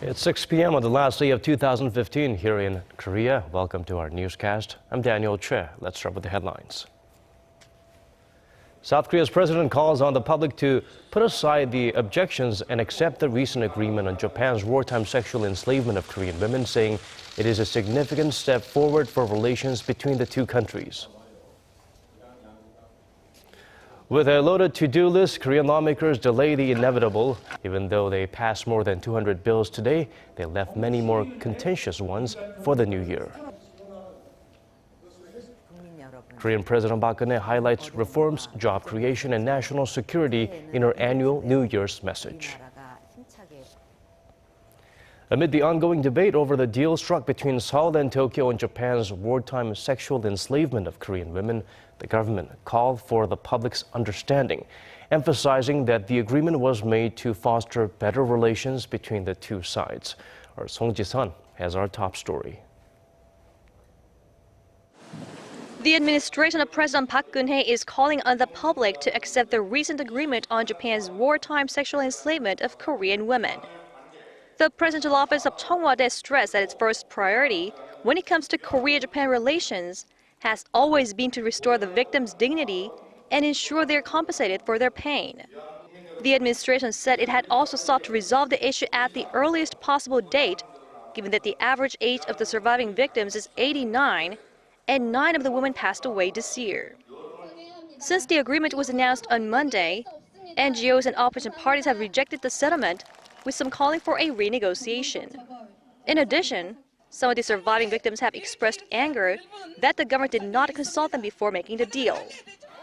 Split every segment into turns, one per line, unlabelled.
It's 6 p.m. on the last day of 2015 here in Korea. Welcome to our newscast. I'm Daniel Che. Let's start with the headlines. South Korea's president calls on the public to put aside the objections and accept the recent agreement on Japan's wartime sexual enslavement of Korean women, saying it is a significant step forward for relations between the two countries. With a loaded to-do list, Korean lawmakers delay the inevitable. Even though they passed more than 200 bills today, they left many more contentious ones for the new year. Korean President Park Geun-hye highlights reforms, job creation, and national security in her annual New Year's message. Amid the ongoing debate over the deal struck between Seoul and Tokyo on Japan's wartime sexual enslavement of Korean women, the government called for the public's understanding, emphasizing that the agreement was made to foster better relations between the two sides. Our Song Ji-sun has our top story.
The administration of President Park Geun-hye is calling on the public to accept the recent agreement on Japan's wartime sexual enslavement of Korean women. The presidential office of Cheongwade stressed that its first priority when it comes to Korea-Japan relations has always been to restore the victims' dignity and ensure they are compensated for their pain. The administration said it had also sought to resolve the issue at the earliest possible date, given that the average age of the surviving victims is 89, and 9 of the women passed away this year. Since the agreement was announced on Monday, NGOs and opposition parties have rejected the settlement, with some calling for a renegotiation. In addition, some of the surviving victims have expressed anger that the government did not consult them before making the deal.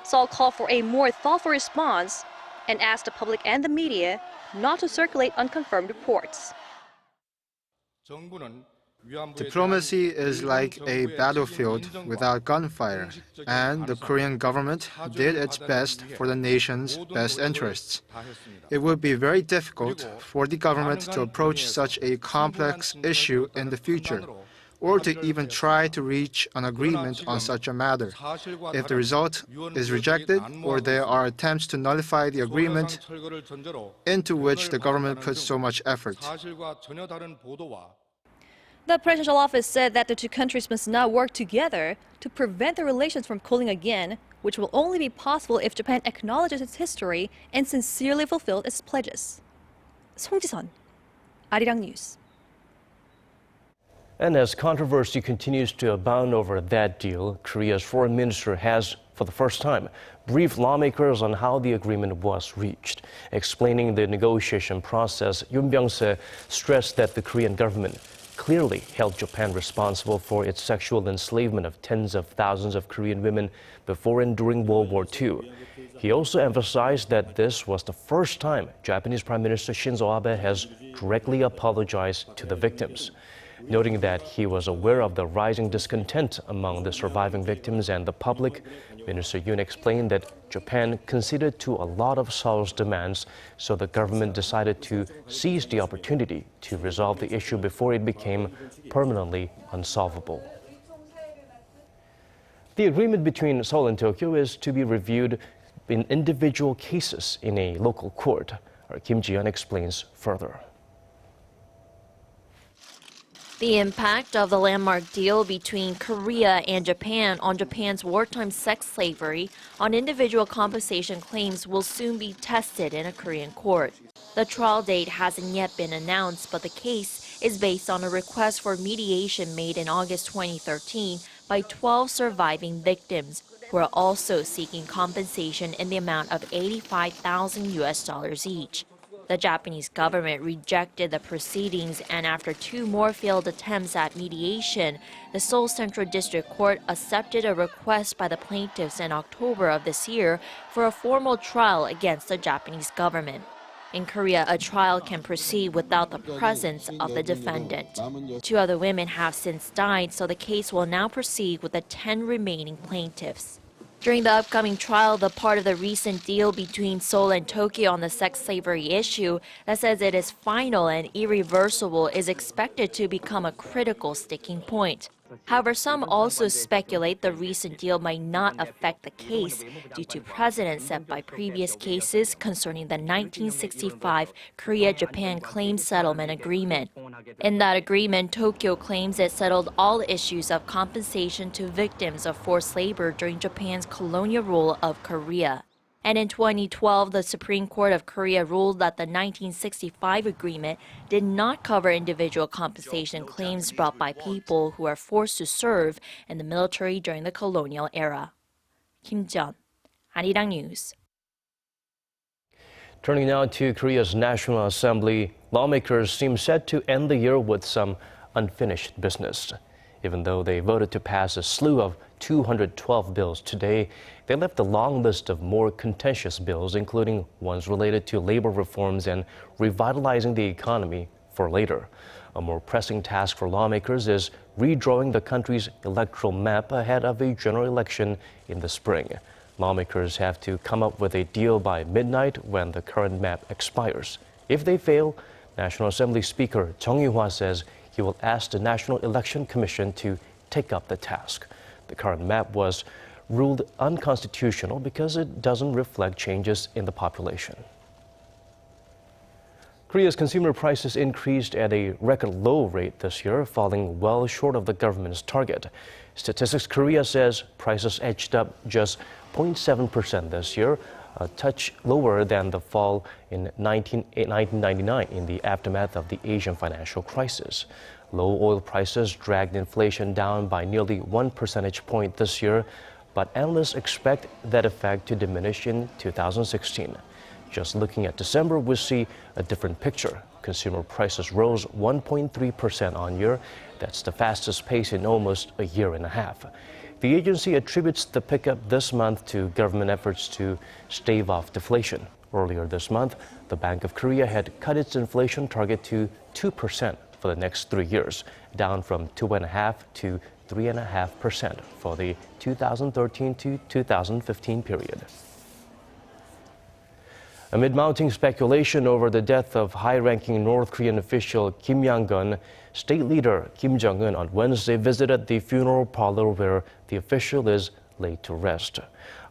Seoul called for a more thoughtful response and asked the public and the media not to circulate unconfirmed reports.
Diplomacy is like a battlefield without gunfire, and the Korean government did its best for the nation's best interests. It would be very difficult for the government to approach such a complex issue in the future, or to even try to reach an agreement on such a matter. If the result is rejected, or there are attempts to nullify the agreement into which the government puts so much effort.
The presidential office said that the two countries must now work together to prevent the relations from cooling again, which will only be possible if Japan acknowledges its history and sincerely fulfills its pledges. Song Ji-sun, Arirang News.
And as controversy continues to abound over that deal, Korea's foreign minister has, for the first time, briefed lawmakers on how the agreement was reached. Explaining the negotiation process, Yoon Byung-se stressed that the Korean government clearly held Japan responsible for its sexual enslavement of tens of thousands of Korean women before and during World War II. He also emphasized that this was the first time Japanese Prime Minister Shinzo Abe has directly apologized to the victims. Noting that he was aware of the rising discontent among the surviving victims and the public, Minister Yoon explained that Japan conceded to a lot of Seoul's demands, so the government decided to seize the opportunity to resolve the issue before it became permanently unsolvable. The agreement between Seoul and Tokyo is to be reviewed in individual cases in a local court. Our Kim Ji-yeon explains further.
The impact of the landmark deal between Korea and Japan on Japan's wartime sex slavery on individual compensation claims will soon be tested in a Korean court. The trial date hasn't yet been announced, but the case is based on a request for mediation made in August 2013 by 12 surviving victims, who are also seeking compensation in the amount of $85,000 each. The Japanese government rejected the proceedings, and after 2 more failed attempts at mediation, the Seoul Central District Court accepted a request by the plaintiffs in October of this year for a formal trial against the Japanese government. In Korea, a trial can proceed without the presence of the defendant. 2 other women have since died, so the case will now proceed with the 10 remaining plaintiffs. During the upcoming trial, the part of the recent deal between Seoul and Tokyo on the sex slavery issue that says it is final and irreversible is expected to become a critical sticking point. However, some also speculate the recent deal might not affect the case due to precedents set by previous cases concerning the 1965 Korea-Japan Claim Settlement Agreement. In that agreement, Tokyo claims it settled all issues of compensation to victims of forced labor during Japan's colonial rule of Korea. And in 2012, the Supreme Court of Korea ruled that the 1965 agreement did not cover individual compensation claims brought by people who are forced to serve in the military during the colonial era. Kim Yang-gon, Arirang News.
Turning now to Korea's National Assembly, lawmakers seem set to end the year with some unfinished business. Even though they voted to pass a slew of 212 bills today, they left a long list of more contentious bills, including ones related to labor reforms and revitalizing the economy, for later. A more pressing task for lawmakers is redrawing the country's electoral map ahead of a general election in the spring. Lawmakers have to come up with a deal by midnight when the current map expires. If they fail, National Assembly Speaker Jong-un says he will ask the National Election Commission to take up the task. The current map was ruled unconstitutional because it doesn't reflect changes in the population. Korea's consumer prices increased at a record low rate this year, falling well short of the government's target. Statistics Korea says prices edged up just 0.7% this year, a touch lower than the fall in 1999 in the aftermath of the Asian financial crisis. Low oil prices dragged inflation down by nearly 1 percentage point this year, but analysts expect that effect to diminish in 2016. Just looking at December, we see a different picture. Consumer prices rose 1.3% on year. That's the fastest pace in almost a year and a half. The agency attributes the pickup this month to government efforts to stave off deflation. Earlier this month, the Bank of Korea had cut its inflation target to 2% for the next 3 years, down from 2.5% to 3.5% for the 2013 to 2015 period. Amid mounting speculation over the death of high-ranking North Korean official Kim Yang-gon, state leader Kim Jong-un on Wednesday visited the funeral parlor where the official is laid to rest.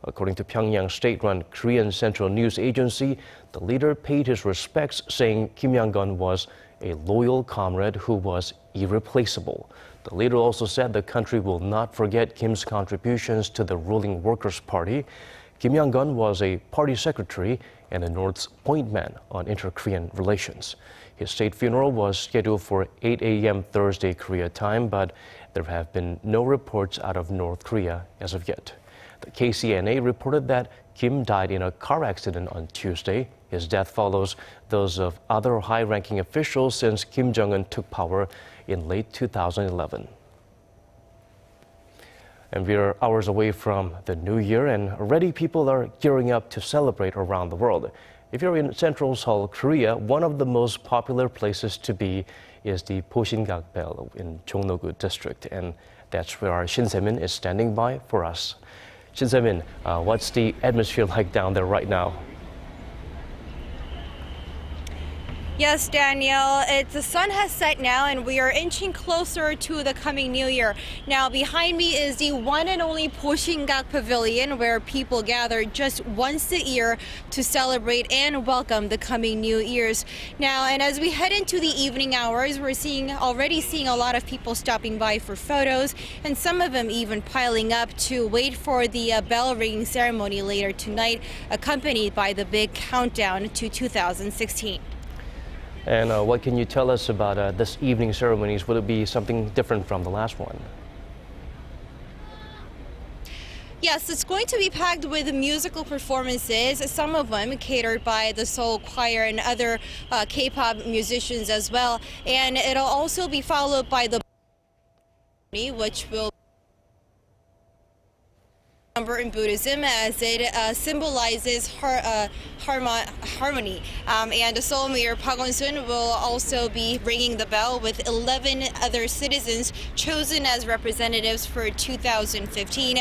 According to Pyongyang state-run Korean Central News Agency, the leader paid his respects, saying Kim Yang-gon was a loyal comrade who was irreplaceable. The leader also said the country will not forget Kim's contributions to the ruling Workers' Party. Kim Yang-gon was a party secretary and the North's point man on inter-Korean relations. His state funeral was scheduled for 8 a.m. Thursday Korea time, but there have been no reports out of North Korea as of yet. The KCNA reported that Kim died in a car accident on Tuesday. His death follows those of other high-ranking officials since Kim Jong-un took power in late 2011. And we're hours away from the new year, and already people are gearing up to celebrate around the world. If you're in Central Seoul, Korea, one of the most popular places to be is the Bosingak Bell in Jongun district, and that's where our Shin Se-min is standing by for us. Shin Se-min, what's the atmosphere like down there right now?
Yes, Daniel, the sun has set now and we are inching closer to the coming new year. Now, behind me is the one and only Bosingak Pavilion, where people gather just once a year to celebrate and welcome the coming new years. Now, and as we head into the evening hours, we're already seeing a lot of people stopping by for photos, and some of them even piling up to wait for the bell ringing ceremony later tonight, accompanied by the big countdown to 2016.
And what can you tell us about this evening ceremonies? Will it be something different from the last one?
Yes, it's going to be packed with musical performances, some of them catered by the Seoul Choir and other K-pop musicians as well. And it'll also be followed by the which will number in Buddhism, as it symbolizes harmony. And the Seoul Mayor Park Won-soon will also be ringing the bell with 11 other citizens chosen as representatives for 2015,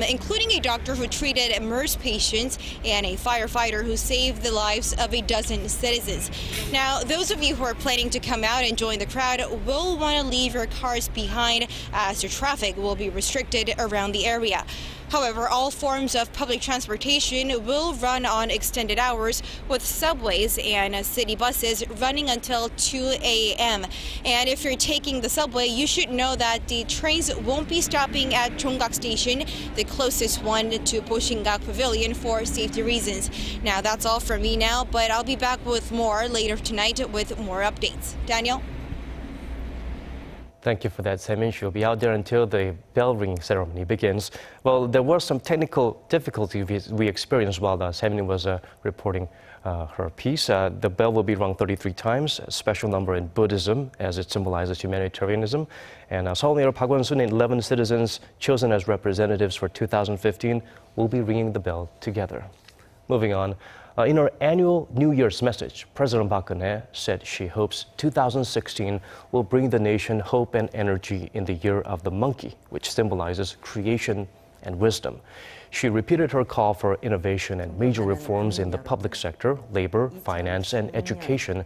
including a doctor who treated MERS patients and a firefighter who saved the lives of a dozen citizens. Now, those of you who are planning to come out and join the crowd will want to leave your cars behind, as the traffic will be restricted around the area. However, all forms of public transportation will run on extended hours, with subways and city buses running until 2 a.m. And if you're taking the subway, you should know that the trains won't be stopping at Jonggak Station, the closest one to Bosingak Pavilion, for safety reasons. Now, that's all from me now, but I'll be back with more later tonight with more updates. Daniel?
Thank you for that, Semin. She'll be out there until the bell ringing ceremony begins. Well, there were some technical difficulties we experienced while Semin was reporting her piece. The bell will be rung 33 times, a special number in Buddhism, as it symbolizes humanitarianism. And Seoul Mayor Park Won-soon and 11 citizens chosen as representatives for 2015 will be ringing the bell together. Moving on. In her annual New Year's message, President Park Geun-hye said she hopes 2016 will bring the nation hope and energy in the year of the monkey, which symbolizes creation and wisdom. She repeated her call for innovation and major reforms in the public sector, labor, finance, and education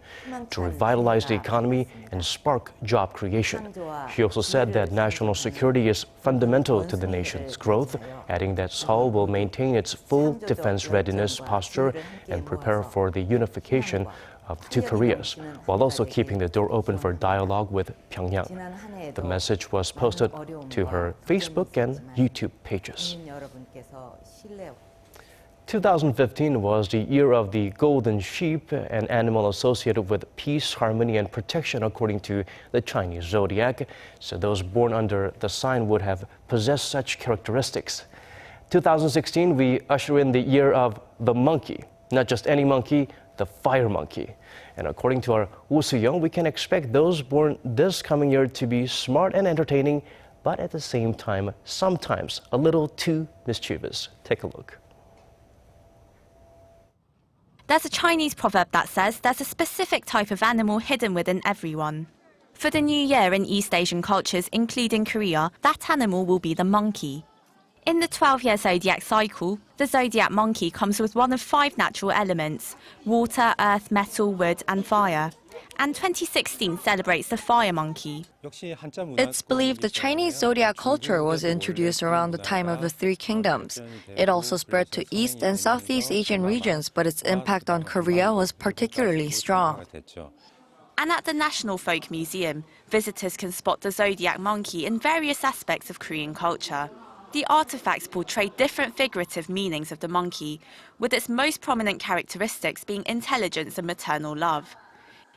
to revitalize the economy and spark job creation. She also said that national security is fundamental to the nation's growth, adding that Seoul will maintain its full defense readiness posture and prepare for the unification of the two Koreas, while also keeping the door open for dialogue with Pyongyang. The message was posted to her Facebook and YouTube pages. 2015 was the year of the golden sheep, an animal associated with peace, harmony, and protection according to the Chinese zodiac. So those born under the sign would have possessed such characteristics. 2016, we usher in the year of the monkey. Not just any monkey, the fire monkey. And according to our Woo Soo-young, we can expect those born this coming year to be smart and entertaining, but at the same time, sometimes a little too mischievous. Take a look.
There's a Chinese proverb that says there's a specific type of animal hidden within everyone. For the new year in East Asian cultures, including Korea, that animal will be the monkey. In the 12-year zodiac cycle, the zodiac monkey comes with one of 5 natural elements: water, earth, metal, wood, and fire. And 2016 celebrates the fire monkey.
It's believed the Chinese zodiac culture was introduced around the time of the Three Kingdoms. It also spread to East and Southeast Asian regions, but its impact on Korea was particularly strong.
And at the National Folk Museum, visitors can spot the zodiac monkey in various aspects of Korean culture. The artifacts portray different figurative meanings of the monkey, with its most prominent characteristics being intelligence and maternal love.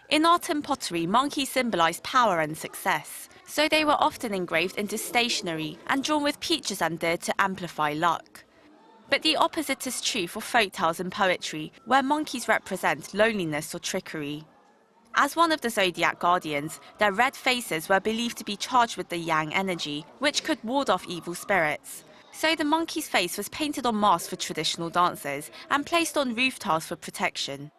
In art and pottery, monkeys symbolise power and success, so they were often engraved into stationery and drawn with peaches and deer to amplify luck. But the opposite is true for folktales and poetry, where monkeys represent loneliness or trickery. As one of the zodiac guardians, their red faces were believed to be charged with the yang energy, which could ward off evil spirits. So the monkey's face was painted on masks for traditional dances and placed on roof tiles for protection.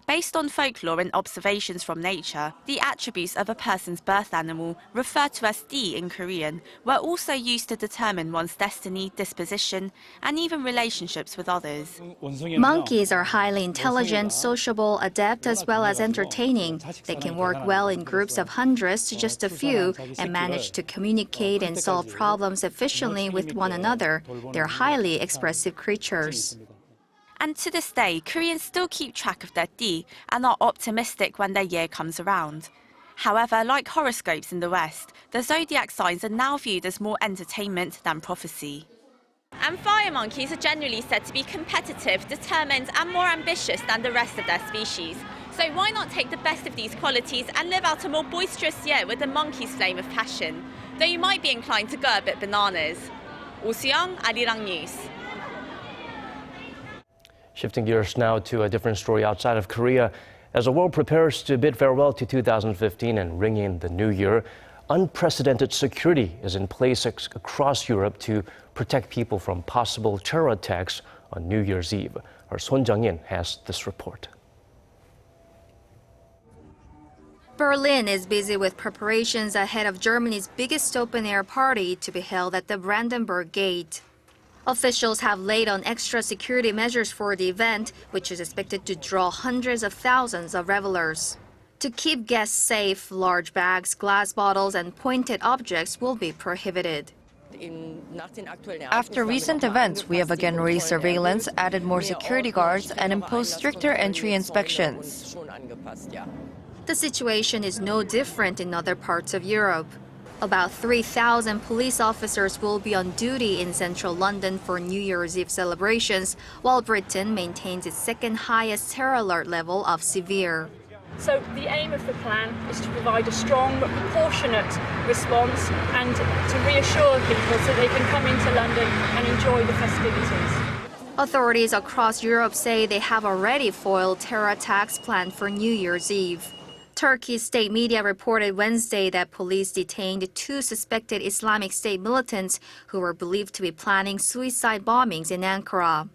Based on folklore and observations from nature, the attributes of a person's birth animal, referred to as di in Korean, were also used to determine one's destiny, disposition, and even relationships with others.
Monkeys are highly intelligent, sociable, adept, as well as entertaining. They can work well in groups of hundreds to just a few and manage to communicate and solve problems efficiently with one another. They're highly expressive creatures.
And to this day, Koreans still keep track of their di and are optimistic when their year comes around. However, like horoscopes in the West, the zodiac signs are now viewed as more entertainment than prophecy. And fire monkeys are generally said to be competitive, determined, and more ambitious than the rest of their species. So why not take the best of these qualities and live out a more boisterous year with the monkey's flame of passion? Though you might be inclined to go a bit bananas. Woo Soo-young, Arirang News.
Shifting gears now to a different story outside of Korea. As the world prepares to bid farewell to 2015 and ring in the new year, unprecedented security is in place across Europe to protect people from possible terror attacks on New Year's Eve. Our Jong-un has this report.
Berlin is busy with preparations ahead of Germany's biggest open-air party to be held at the Brandenburg Gate. Officials have laid on extra security measures for the event, which is expected to draw hundreds of thousands of revelers. To keep guests safe, large bags, glass bottles, and pointed objects will be prohibited.
After recent events, we have again raised surveillance, added more security guards, and imposed stricter entry inspections.
The situation is no different in other parts of Europe. About 3,000 police officers will be on duty in central London for New Year's Eve celebrations, while Britain maintains its second highest terror alert level of severe.
So the aim of the plan is to provide a strong but proportionate response and to reassure people so they can come into London and enjoy the festivities.
Authorities across Europe say they have already foiled terror attacks planned for New Year's Eve. Turkey's state media reported Wednesday that police detained 2 suspected Islamic State militants who were believed to be planning suicide bombings in Ankara.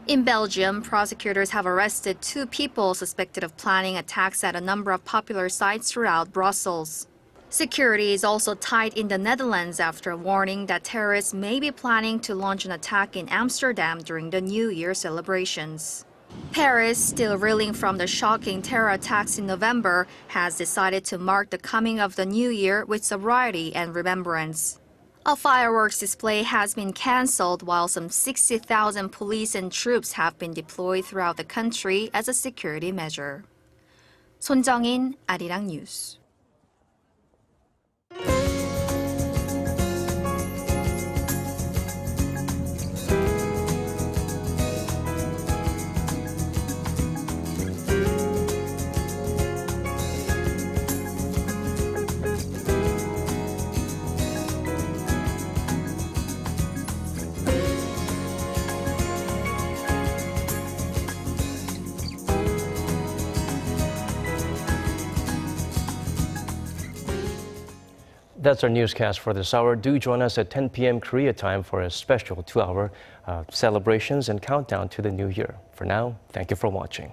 In Belgium, prosecutors have arrested 2 people suspected of planning attacks at a number of popular sites throughout Brussels. Security is also tight in the Netherlands after a warning that terrorists may be planning to launch an attack in Amsterdam during the New Year celebrations. Paris, still reeling from the shocking terror attacks in November, has decided to mark the coming of the new year with sobriety and remembrance. A fireworks display has been cancelled while some 60,000 police and troops have been deployed throughout the country as a security measure. 손정인, Arirang News.
That's our newscast for this hour. Do join us at 10 p.m. Korea time for a special 2-hour celebrations and countdown to the new year. For now, thank you for watching.